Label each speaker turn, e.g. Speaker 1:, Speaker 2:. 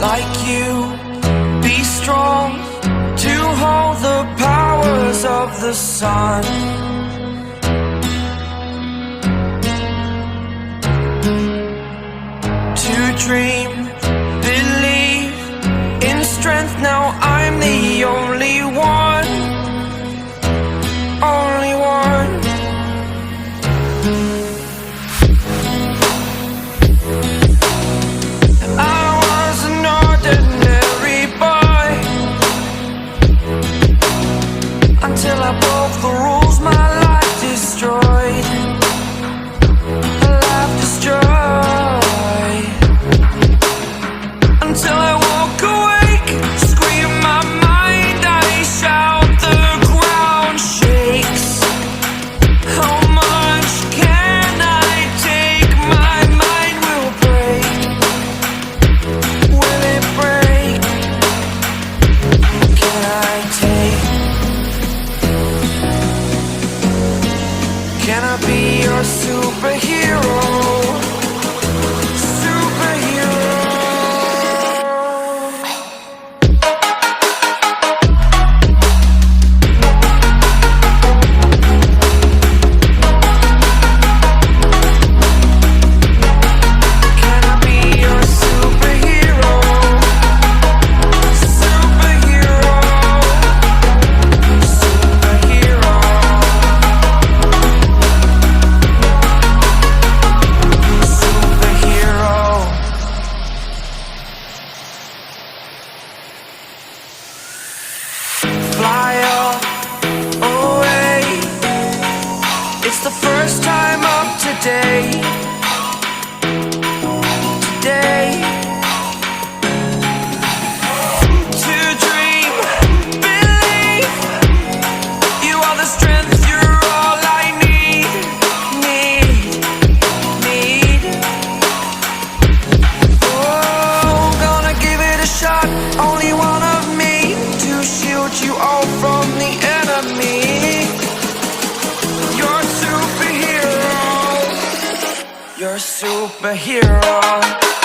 Speaker 1: like you, be strong to hold the powers of the sun. To dream, believe in strength. Now I'm the only one, only one. I was an ordinary boy until I broke the rules. My life destroyed, a life destroyed. Until I woke awake, scream my mind, I shout, the ground shakes. How much can I take? My mind will break. Will it break? Can I take? Can I be your superhero? Fly away. It's the first time of today. Today. To dream, believe. You are the strength, you're all I need. Oh, gonna give it a shot. Only one of me to shield you all from the enemy. You're a superhero. You're a superhero.